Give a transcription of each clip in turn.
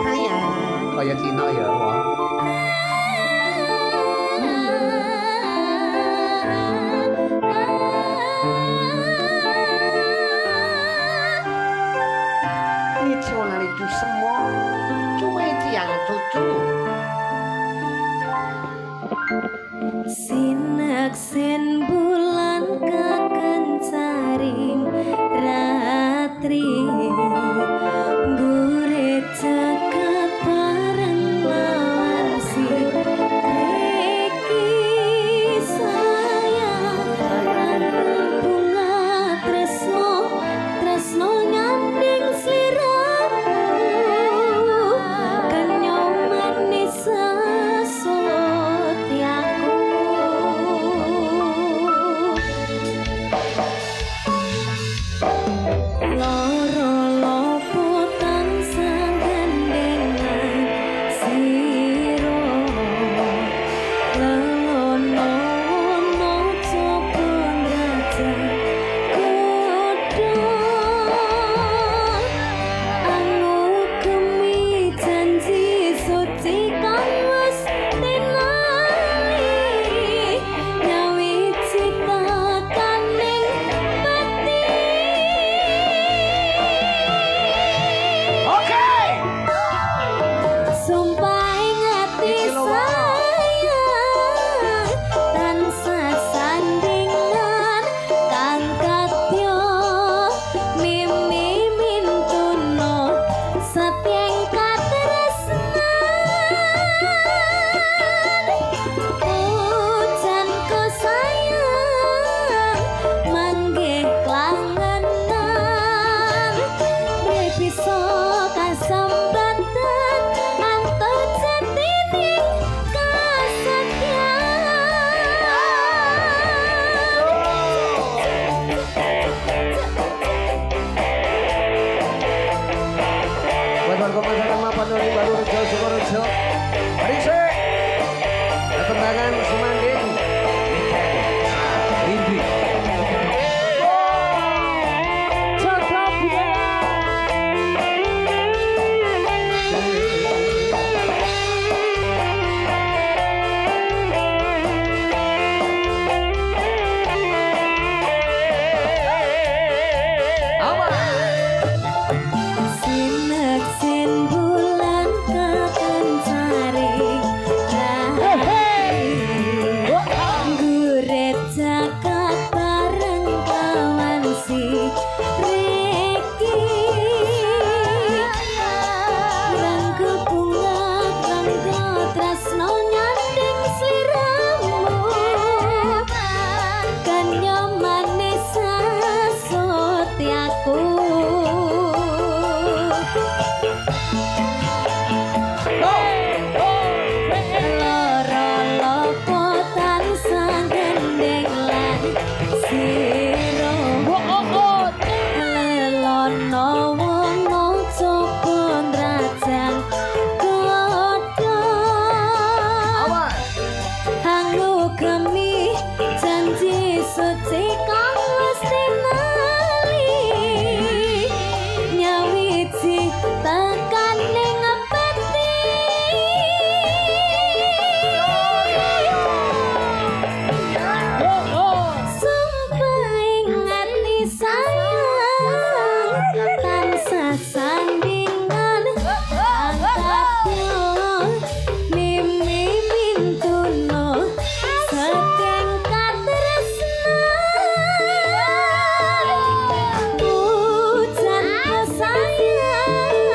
Sayang kaya Cina ya wah. Nasional itu semua cuma tiang cucu. Sinaksen bulan kakencaring ratri gure cekap bareng lawan si reki sayang bunga tresno tresno nyanding sliramu kenyong manis sesoti aku loro lopo tansah gandengan siro lelono wono coba raja kudu anu kemi janji suci kang wis tinali nyawi cita kaning pati. Oke. Sumpah ingati sayang tansah sandingan kang katyo mimi mintuno satyeng katresnan pujanku sayang manggih klangenan bisa kasambatan antar jatining Buat warga masyarakat Mapan Nuri Baru Rejo Sukorejo. Mari sih. Perkembangan Semanding. Rindu. sineksin bulan kakencaring ratri guret jakat bareng kawan si reki rangkul bunga rangga tresno nyanding sliramu kanyo manis sesoti aku loro lopo tansah gendeng lan siro lelono wono coba ndrajang godho anggo kemi janji suci kang wis tinali nyawiji tekaning peti. Sumpah ingati sayang tansah sandingan angkatyo mimi mintuno saking katresnan pujanku sayang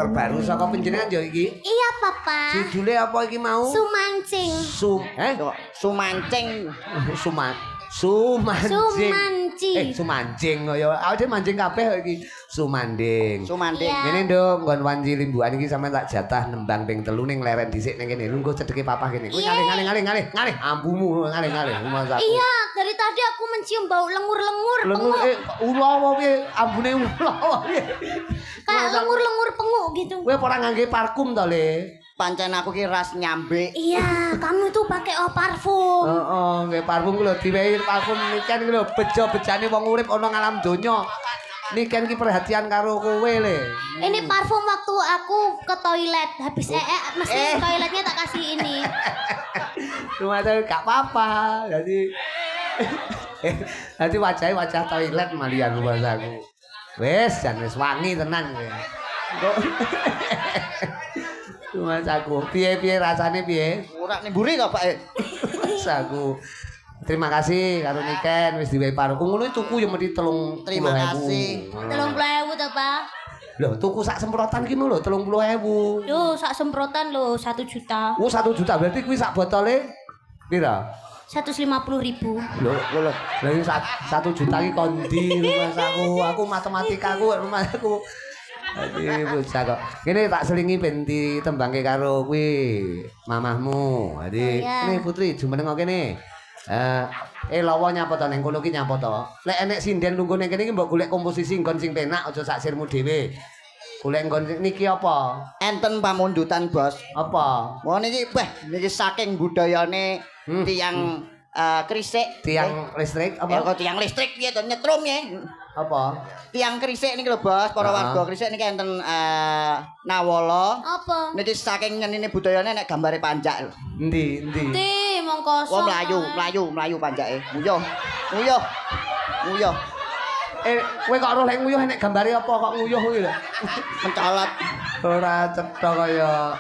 motor baru saka panjenengan ya iki. Iya, Papa. Judule apa iki mau? Sumancing. Sumancing. Sumancing. Sumanci. Sumancing ya. Awake mancing kabeh kok iki. Sumanding. Sumanding. Iya. Ngene nduk, nggon wanci limbukan iki sampean tak jatah nembang ping 3 ning leren dhisik ning kene. Lungguh cedheke papah kene. Kowe ngalih. Ampumu ngalih. Masak. Iya, dari tadi aku mencium bau lengur-lengur Lengur penguk. ula apa piye? Ambune ula apa piye? Kayak lengur-lengur penguk gitu. Kowe ora ngangge parfum to, Le? Pancen aku ki ras nyambe. Iya, kamu tuh pakai parfum. Heeh, nggih parfum ku lho diwehi parfum niken ku lho bejo-bejane wong urip ana ngalam donya. Niken ki perhatian karo kowe, Le. Ini parfum waktu aku ke toilet habis mesti toiletnya tak kasih ini. Cuma gak apa-apa. Jadi wajah toilet malian bahasaku. Wes jan wis wangi tenan kowe. Cuma aku piye rasane piye? Ora ning mburi kok, Pak. Aku terima kasih karo Niken wis diwehi parfum. Ngono tuku ya mesti 30.000. Terima kasih. 30.000 ta, Pak? Lho, tuku sak semprotan ki lho 30.000. Yo, sak semprotan lo 1 juta. Oh, 1 juta berarti kuwi sak botole pira? 150.000. Lho, lho iki 1 juta ki kondi rumah aku matematikaku rumahku. Jadi bocah kok. Kene tak selingi ben ditembangke karo kuwi mamahmu. Jadi ini Putri jumeneng kene. Lawa nyapa to ning kono ki nyapa to. Lek enek sinden lungguh ning kene iki mbok golek komposisi nggon sing penak aja sak sirmu dhewe. Golek nggon niki apa? Enten pamundutan, Bos. Apa? Mau niki niki saking budayane tiang krisik. Tiang listrik Ya apa? kok tiang listrik piye to nyetrum ya. Apa? Tiang krisik niki lho, Bos. Para warga krisik niki enten nawala. Apa? Niki saking ngenine budayane nek gambare panjak lho. Endi? Ti mongko Wong mlayu panjake. Nguyuh. Kowe kok roh lek nguyuh enek gambare apa kok nguyuh kuwi lho. Mencolot. Ora cetha kaya.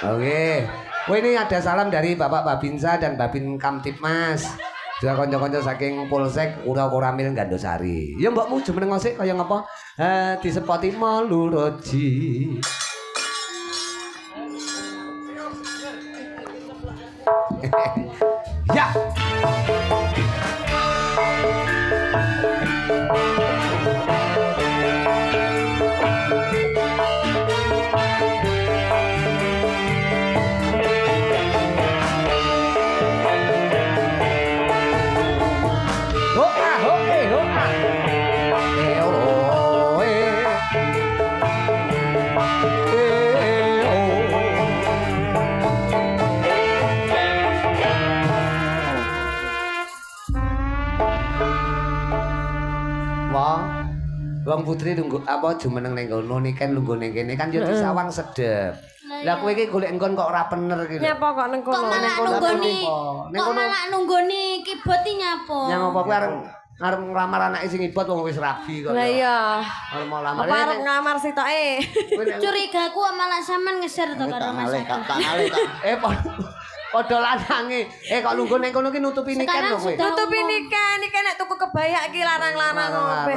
Oke. Wah ini ada salam dari Bapak Babinsa dan Babin Kamtipmas. Juga kanca-kanca saking Polsek Ura Koramil Gandosari. Ya mbokmu jumeneng ngosik kaya ngapa? Disepoti Maluroji. Ya. Wong Putri nunggu apa jumeneng ning kono niken lungguh ning kene kan yo disawang sedep. Lah kowe iki golek enggon kok ora bener iki lho. Nyapa kok nang Kok kono? malah nunggoni kiboti nyapo? Nyang apa kowe arep nglamar anake sing ibot wong wis rabi kok. Lah iya. Arep mau lamar. Apa arep ngamar sitoke? Curigaku malah sampean ngeser to karo Mas Agus. Tak ngalih tak. Padha lanange. Kok lungguh ning kono ki nutupi niken lho kowe. Tutupi niken nek tuku kebaya iki larang-larang ngopeh.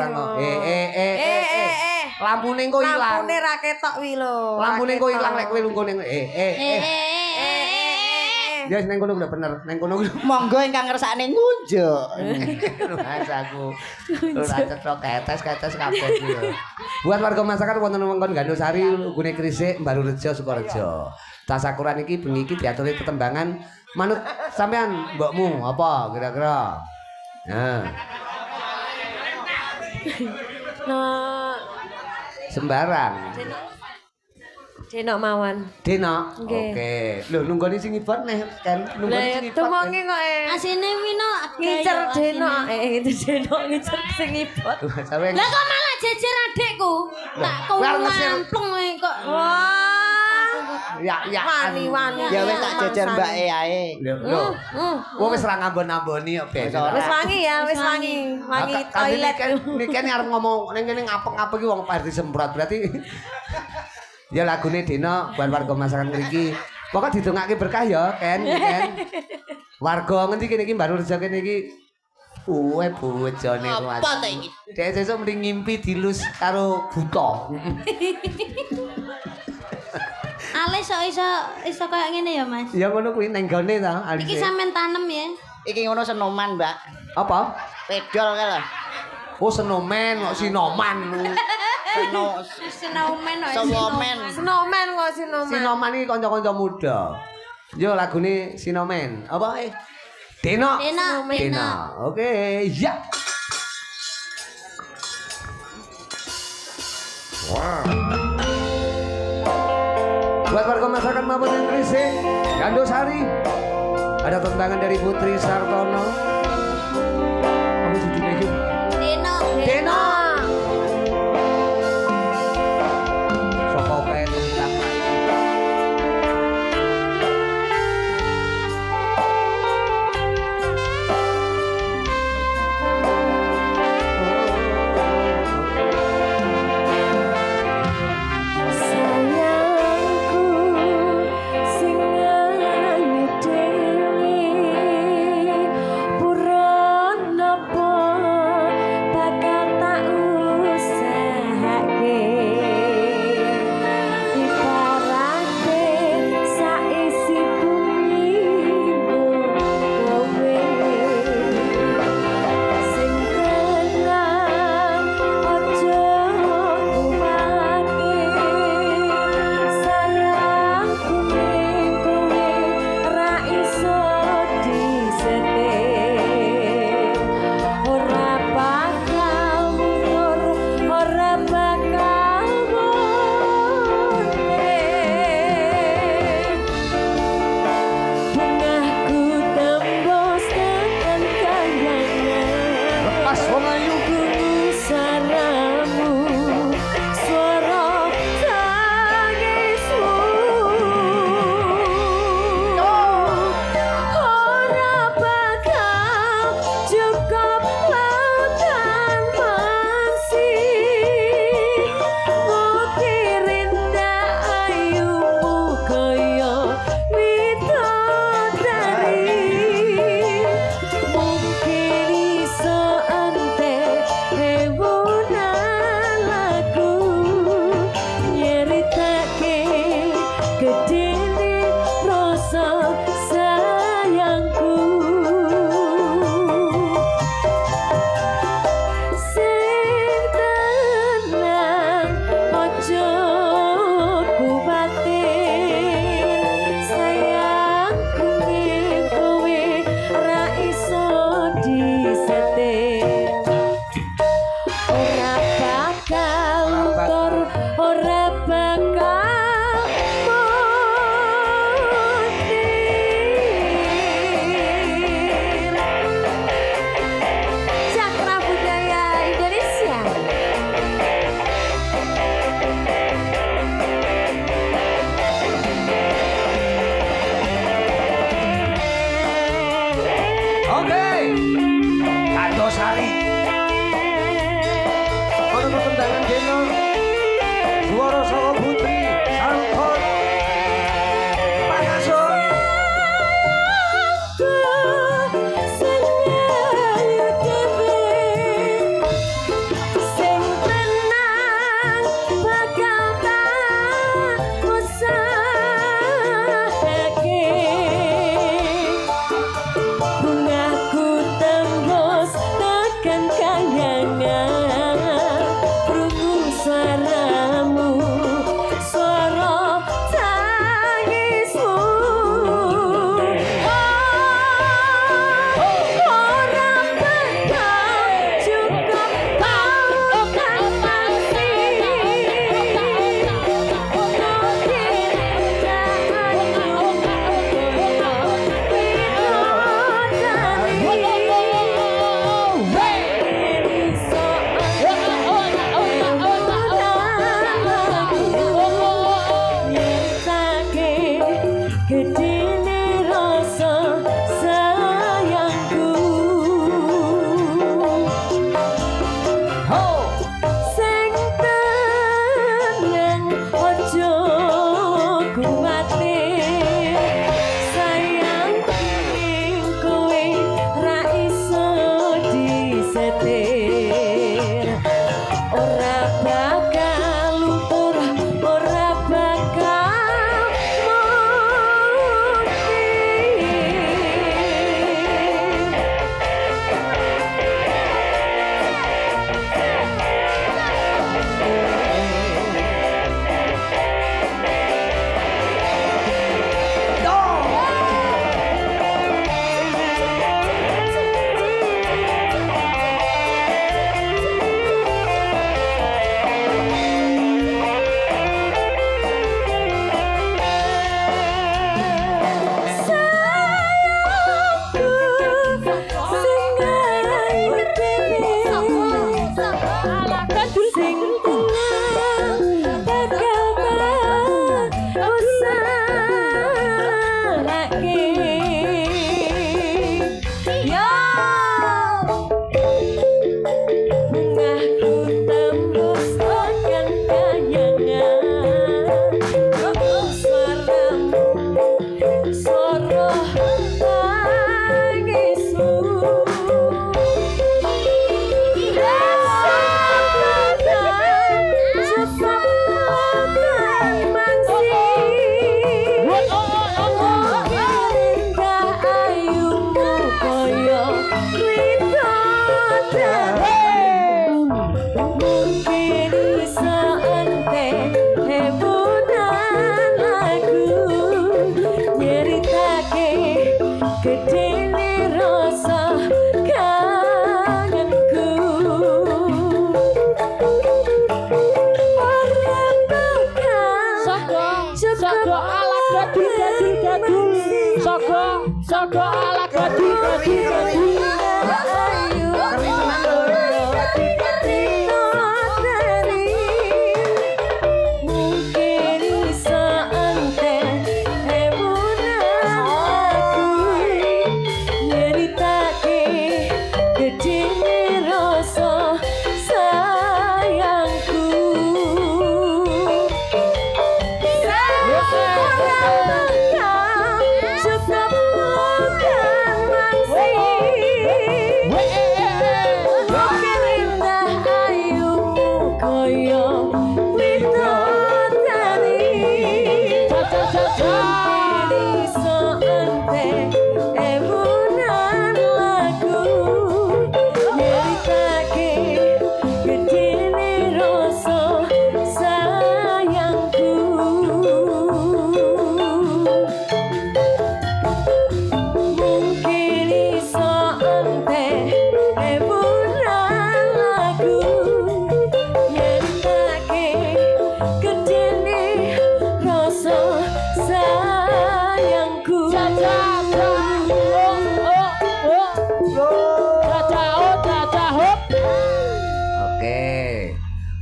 Lampune engko ilang. Lampune ra ketok wi lho. Lampune engko ilang lek kowe lungguh ning Ya ning kono lho bener. Ning kono Monggo ingkang ngersakne ngunjuk. Mas aku ora cetok ketes kabeh iki lho. Buat warga masyarakat wonten wewengkon Gandosari Gune Krisik Barurejo Sukorejo. Tasakuran iki bengi iki diaturi tetembangan manut sampean mbokmu apa kira-kira? Nah. Nah, Sembarang. Denok mawon. Denok. Nggih. Oke. Lho nunggoni sing ibot neh kan nunggoni sing ibot. Temongi kok Asine wino ngincer denok itu denok ngincer sing ibot. Sampeyan Lah kok malah jejer adekku. Tak kowe arep kumampleng kok. Wah. ya Wani. Ya wis tak jejer mbake ae. Lho. Wong wis ra ngambon-amboni kok ben. Wis wangi ya, wis wangi. Wangi toilet. Niki arep ngomong ning kene ngapek-ngapek iki wong pas disemprot berarti ya lagune Dina buat warga masyarakat mriki. Pokok didongake berkah ya, Ken. Warga ngendi kene iki Barurejo kene iki bojone kuwi. Apa ta iki? Dek sesuk mending ngimpi dilus karo buta. Ale iso kayak ngene ya, Mas. Ya ngono kuwi nang gone ta. Iki sampean tanem ya. Iki ngono senoman, Mbak. Apa? Pedol kae lho. Oh senomen kok sinoman. Snowman kok. Snowman. Snowman kok Snowman. Sinoman iki kanca-kanca muda. Yo lagune Sinomen. Apa Dena. Dena. Oke, ya. Wow. Buat warga masyarakat maupun Indonesia, Gandosari, ada tentangan dari Putri Sartono. Apa judulnya itu? Dena. Soko kae tentangan.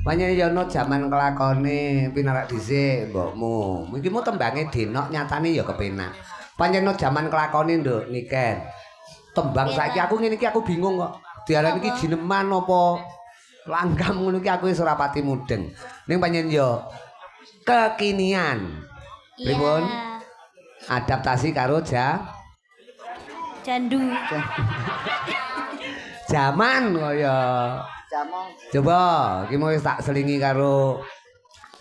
Panjen ya ono jaman kelakone pinarak dhisik mbokmu. Iki mu tembange denok nyatane ya kepenak. Panjen no jaman kelakone nduk Niken. Tembang saiki aku ngene iki aku bingung kok. Diarani iki jineman apa langgam ngono iki aku wis ora pati mudeng. Ning panjen ya kekinian. Pripun? Adaptasi karo Jandu. Zaman kaya. Jamong. Coba iki mau wis tak selingi karo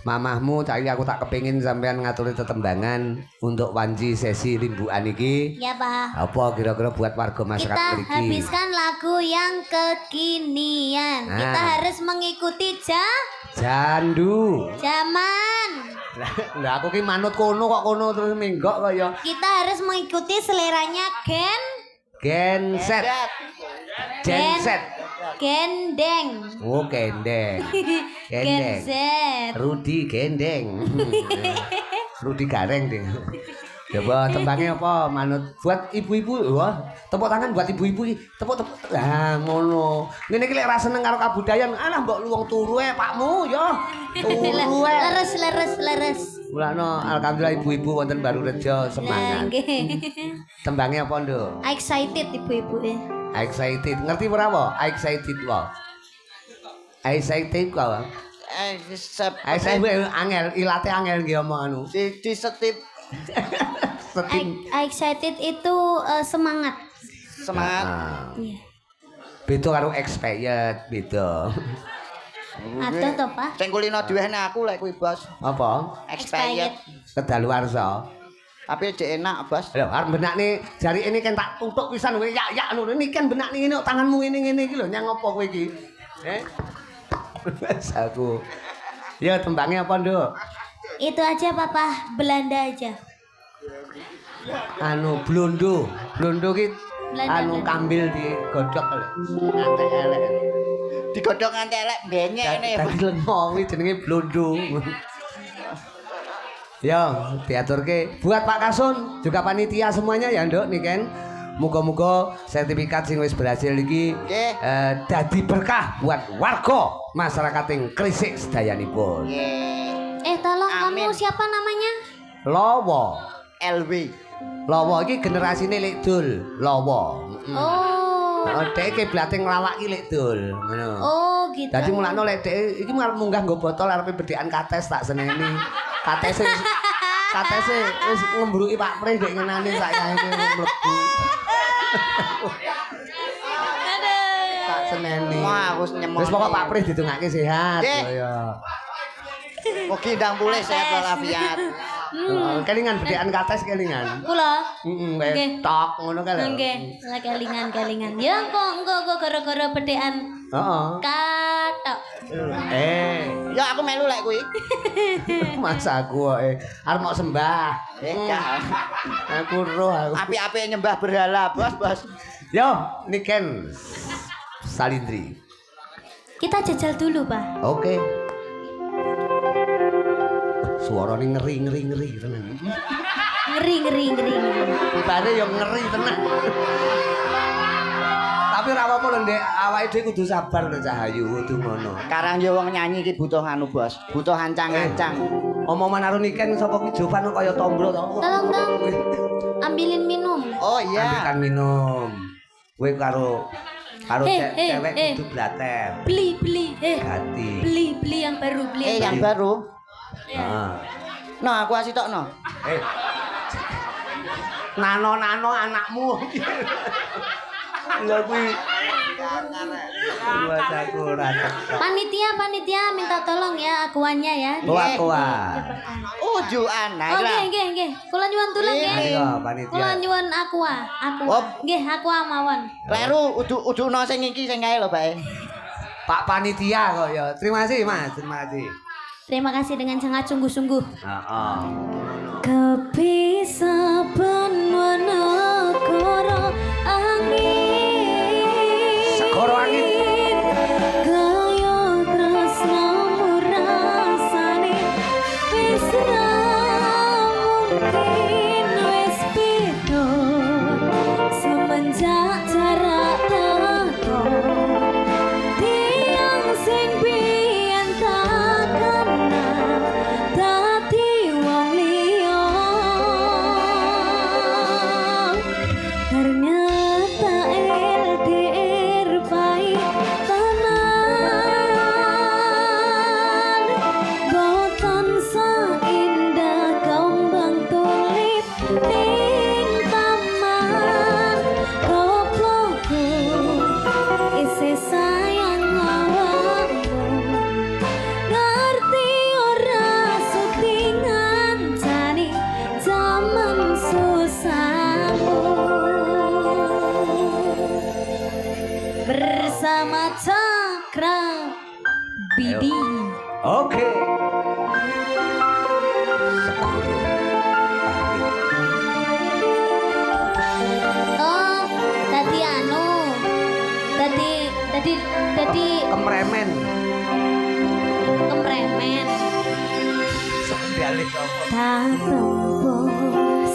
mamahmu, saiki aku tak kepengin sampean ngaturi tetembangan untuk wanci sesi rimbukan iki. Ya, Pak. Apa kira-kira buat warga masyarakat Kita mriki? habiskan lagu yang kekinian. Kita harus mengikuti Jandu. zaman. Lah aku ki manut kono kok kono terus menggok kaya Kita harus mengikuti seleranya genset. Genset. gendeng. Oh, gendeng. Gendeng. Genset. Rudi gendeng. Rudi gareng deh. Coba tembangnya apa? Manut buat ibu-ibu. Wah, tepuk tangan buat ibu-ibu iki. Tepuk. Lah ngono. Ngene iki lek ra seneng karo kabudayan, alah mbok luwung turu pakmu ya. Turu Leres. Mulane alhamdulillah ibu-ibu wonten Barurejo semangat. Nggih. Tembangnya apa, Nduk? Excited ibu-ibu ya. Excited. Ngerti ora apa? Excited wae. Excited wae. Excited angel, ilate angel nggih omong anu. Di setip Setting. Excited itu semangat. semangat. Iya. Beda karo expired, beda. Atau toh, Pak? Sing kulino duwene aku lek kuwi, Bos. Apa? Expired. Kedaluwarsa. Tapi cek enak, Bos. Lho, arep benakne jari ini kan tak tutuk pisan kowe yak ngono. Ini kan benakne ngene tanganmu ngene iki lho, nyang apa kowe iki? Wes aku. Ya tembangnya apa, Nduk? Itu aja, Papa. Belanda aja. Anu blondo. Blondo ki Belanda, anu Belanda. kambil digodhog lho. Ngantek elek. Digodhog nganti elek benyek ngene ya. Dadi lengo kuwi jenenge blondo. Ya, diaturke buat Pak Kasun, juga panitia semuanya ya, Nduk, Niken. Muga-muga sertifikat sing wis berhasil iki Nggih. dadi berkah buat warga masyarakat ing Krisik sedayanipun. Nggih. Tolong Amin. kamu siapa namanya? Lawa. LW. Lawa iki generasine Lek Dul, Lawa. Oh. Dhek kiblate nglawak ki Lek Dul, ngono. Oh, gitu. Dadi mulane lek dhek iki arep munggah nggo botol arepe bedhekan kates tak seneni. Katese wis ngembruki Pak Pri ndek ngenani sak yaene mlebu. Tak seneni. Wah, aku nyemoni. Wis pokok Pak Pri ditungake sehat Nggih. ya. Mugi ndang pulih sehat walafiat. Kelingan bedhekan kates kelingan. Kula. Kayak Nggih. tok ngono kae lho. Nggih, lah kelingan. Ya engko gara-gara bedhekan Heeh. katok. Ya aku melu lek kuwi. Masa aku arep mau sembah. Ya. Aku roh aku. Apik-apik nyembah berhala, Bos. Yo, Niken Salindri. Kita jajal dulu, Pak. Oke. Suarane ngeri tenan. Ngeri. Bare yo ngeri tenan. Tapi ora apa-apa lho, Ndek. Awake dhewe kudu sabar lho Cahayu, kudu ngono. Karang yo wong nyanyi iki butuh anu, Bos. Butuh ancang-ancang. Omongan karo Niken sapa ki Jovan kaya tombro to. Tolong dong. Ambilin minum. Oh iya. Ambilkan minum. Kowe karo Eh, cewek eh. kudu blater. Beli. Ganti. Beli yang baru, Yang baru. Heeh. No, aku asih tokno. Nano anakmu. Lha kuwi buat aku ora cocok. Panitia minta tolong ya akuannya ya. Aqua. Ujuan. Nah, Oh, lah. nggih. Kula nyuwun tulung nggih. Ayo panitia. Kula nyuwun aqua. Oh. Nggih, aqua mawon. Kleru uduno sing iki sing kae lho, Pak. Pak panitia kok ya. Terima kasih, Mas. Terima kasih. Terima kasih dengan sangat sungguh-sungguh. Heeh. Kepisah benwana koro angin. Segoro angin. Kaya tresno rasane wis ra mungkin wis beda semenjak jarak teko tiang sing biyen tak Bidi. Oke. Oh, tadi anu. Tadi Kemremen. kemremen. Sekali apa? Tatempo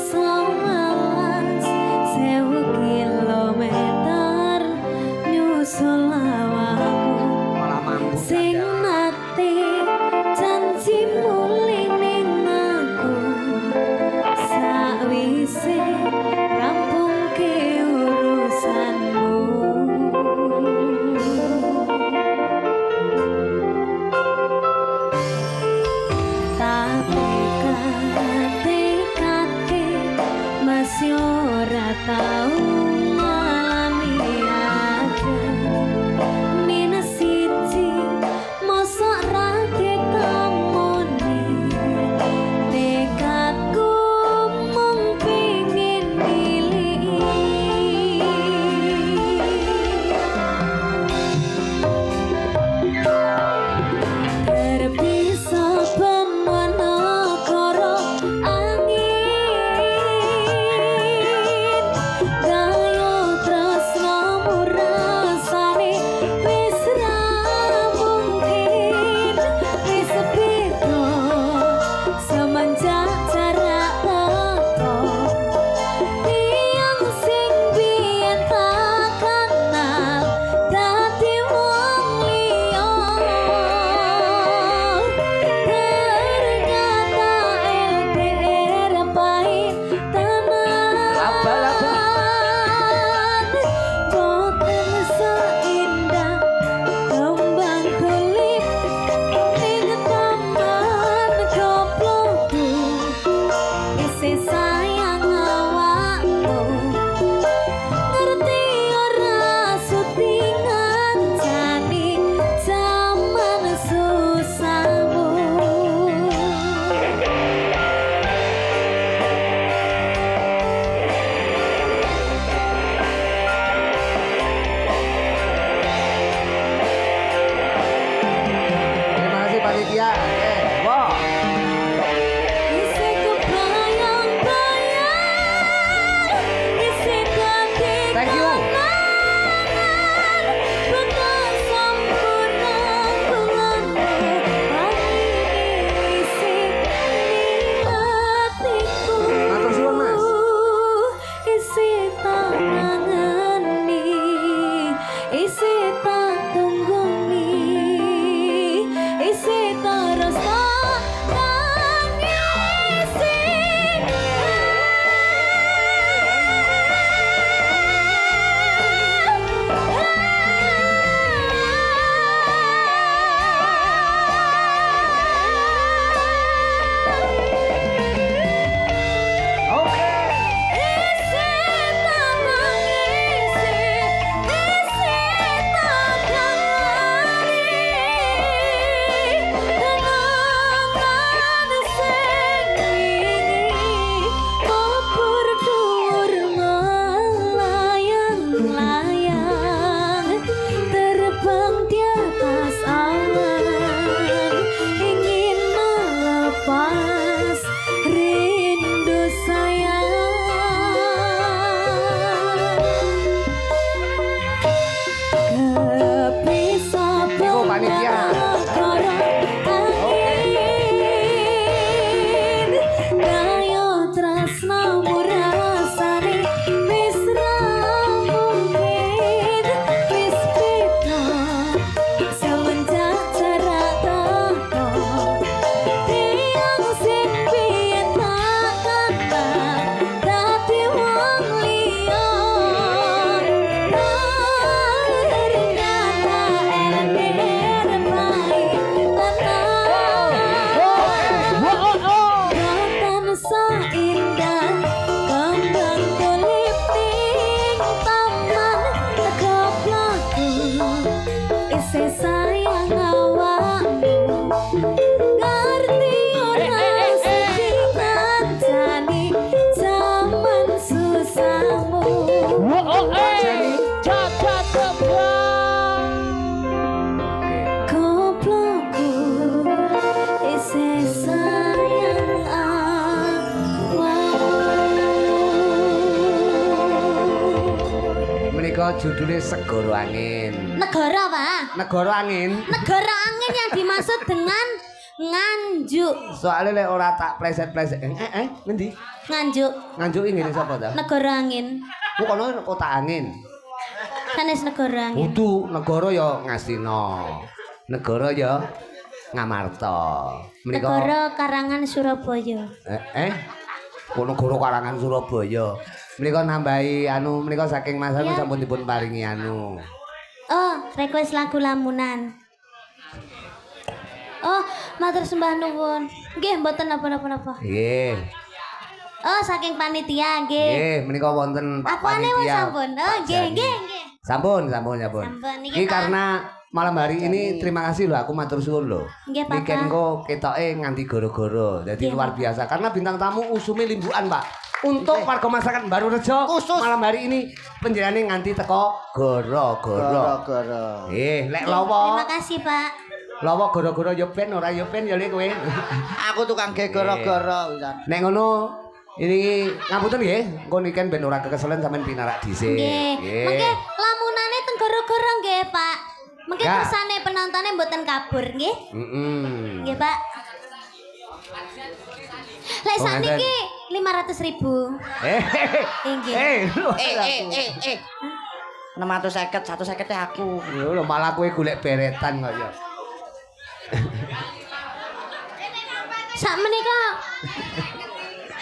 sewelas 1000 kilometer nyusul awakmu Malah mampu. sing nate janjimu ning aku sakwise rampungke urusanmu. Tekate masih ora tau ngalami aku minus siji mosok ra ketemoni tekadku mung pengin milih terpisah benwana karo angin gayo tresno murasane wis ra mungkin wis beda semenjak jarak teko tiyang sing biyen tak kenal dadi wong liya ternyata LDR pahit Laba-laba. tenan boten seindah kembang tulip ning taman koploku isih sayang awakmu ngerti ora sutingan jani zaman susahmu. Terima kasih panitia. Wah. Isih kebayang-bayang, isih dadi Thank you. kenangan, bekas sempurna bulanmu, hari ini isih ning hatiku. Matur suwun, Mas. Isih tak ngangeni, isih tak tunggoni, isih terus judulnya Segoro Angin. Negara Pak. Negara Angin. Negara angin yang dimaksud dengan Nganjuk. Soalnya lek ora tak pleset-pleset. Ngendi? Nganjuk. Nganjuk ngene sapa ta? Negara angin. Ku kono kota angin. Sanes negara angin. Kudu negara ya Ngastina. Negara ya Ngamarta. Negara Karangan Surabaya. Ku negara Karangan Surabaya. Menika nambahi anu menika saking Mas Anu sampun dipun paringi anu. Oh, request lagu lamunan. Oh, matur sembah nuwun. Nggih, mboten napa-napa. Nggih. Oh, saking panitia nggih. Nggih, menika wonten Pak Apane wis Panitia. sampun? Oh, nggih, nggih, nggih. Sampun. Sampun, Iki niki, Pak. karena malam hari ini terima kasih loh aku matur suwun loh. Nggih, Pak. Weekend kok ketoke nganti goro-goro. Jadi Nggih, luar Pak. biasa karena bintang tamu usume limbukan, Pak. Untuk warga masyarakat Baru Rejo Khusus. malam hari ini penjelasannya nganti teko goro-goro. Gara-gara. Lek Nggih, lawa. Terima kasih, Pak. Lawa goro-goro ya ben ora ya ben ya lek kowe. Aku tukang ge gara-gara pisan. Nek ngono ini ngapunten nggih, engko niken ben ora kekeselen sampean pinarak dhisik. Nggih. Mengke lamunane teng goro-goro nggih, Pak. Mengke Ya. kersane penontonnya mboten kabur nggih. Nggih, Pak. Lek Oh, sakniki 500.000. Nggih. Lho 650, 150 aku. lho malah kowe golek beretan kok ya. Sak menika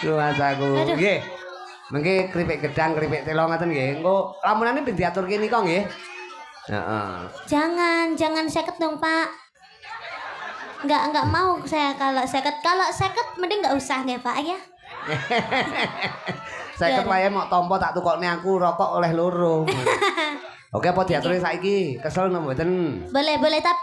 Lho Mas aku. Aduh. Nggih. Mengke kripik gedang, kripik telo ngoten nggih. Engko lamunane ben diaturke nika nggih. Heeh. jangan 50 dong, Pak. Enggak mau saya kalau 50. Kalau 50 mending enggak usah nggih, Pak ya. Saya wae mok tampa tak tukokne aku rokok oleh loro. Oke apa diaturke saiki? Kesel napa mboten? Boleh tapi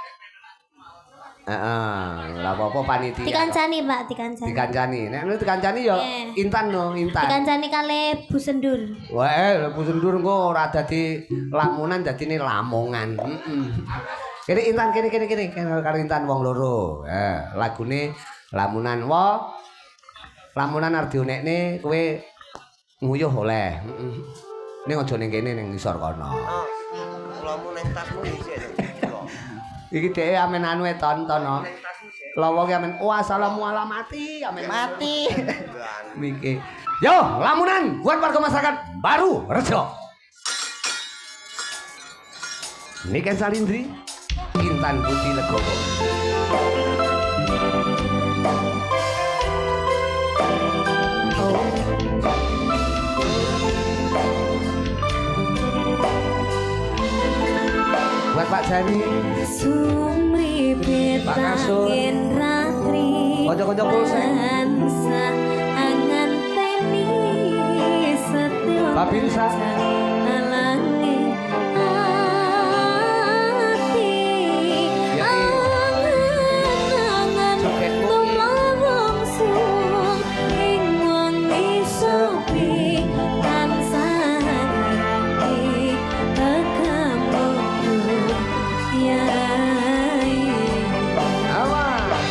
Heeh, lha apa panitia. dikancani, Pak, dikancani. Dikancani. Nek ngono dikancani ya Nggih. Intan no, Intan. Dikancani kali Bu Sendur. Wae, Bu Sendur engko ora dadi lamunan dadine lamongan. Kene Intan kene karo Intan wong loro. Lagune lamunan wa. Lamunan arep dionekne kowe nguyuh oleh. Ning aja ning kene ning ngisor kono. Lamu neng tasmu isih. Iki dhek amen anu tonton. Lawa ki amen wassalamualaikum amen Mati. Miki. Yo, lamunan buat warga masyarakat Baru Rejo. Niken Salindri, Intan Putih Legowo. Buat Pak Jani, Sumripit Pak Kasur. angin ratri Kocok-kocok pulseng. Ansa angan teni setyo Pak Binsa. alangi hati Ya, angan-angan Jogetmu, tumawong sung ing wengi sepi tansah hati tekamu yai. awas.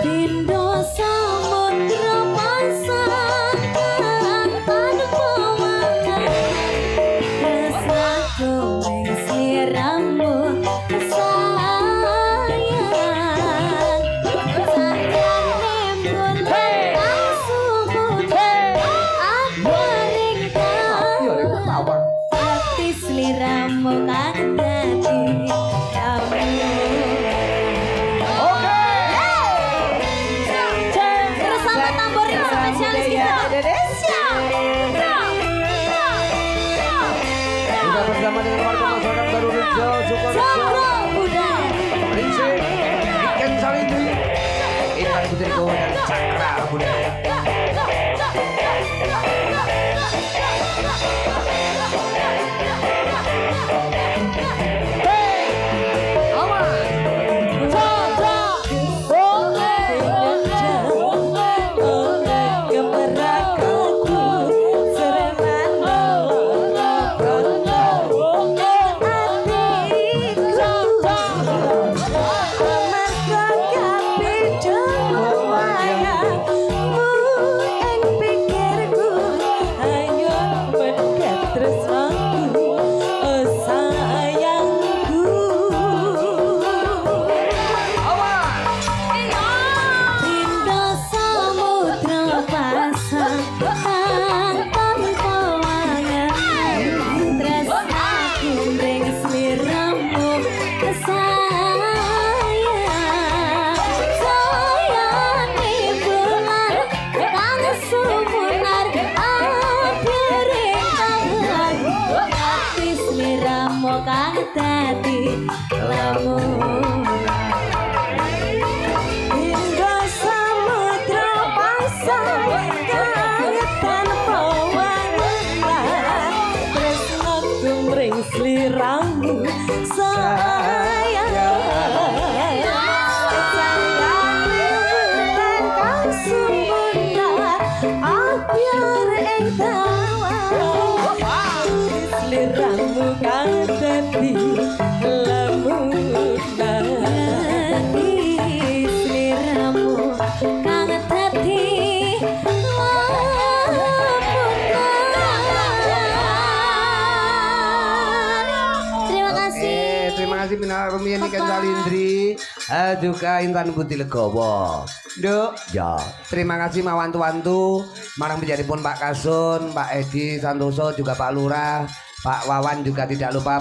Pindo samudra pasang tanpa wangan rasa kowe siramu sayang sakjane bulan sumude aku ringkang Iya, lek tawar. ati sliramu kang dadi kamu. Bersama tamborin spesialis kita Indonesia. Sudah bersama dengan warga masyarakat Baru Rejo, Sukorejo, Joglo Buddha. Prinsip, Niken Salindri, Intan Putih Legowo dan Cakra Budaya. Kang dadi lamun hingga samudra pasang kangetan pawangan tresno gumring sliramu sayang kang sumunda abyar ing tawa sliramu kang dadi lamunan sliramu kang dadi lamunan. Terima kasih. Terima kasih Minal Rumiyin Niken Salindri juga Intan Putih Legowo. Nduk, ya. Terima kasih mawantu-wantu marang penjaripun Pak Kasun, Pak Edi Santoso juga Pak Lurah, Pak Wawan juga tidak lupa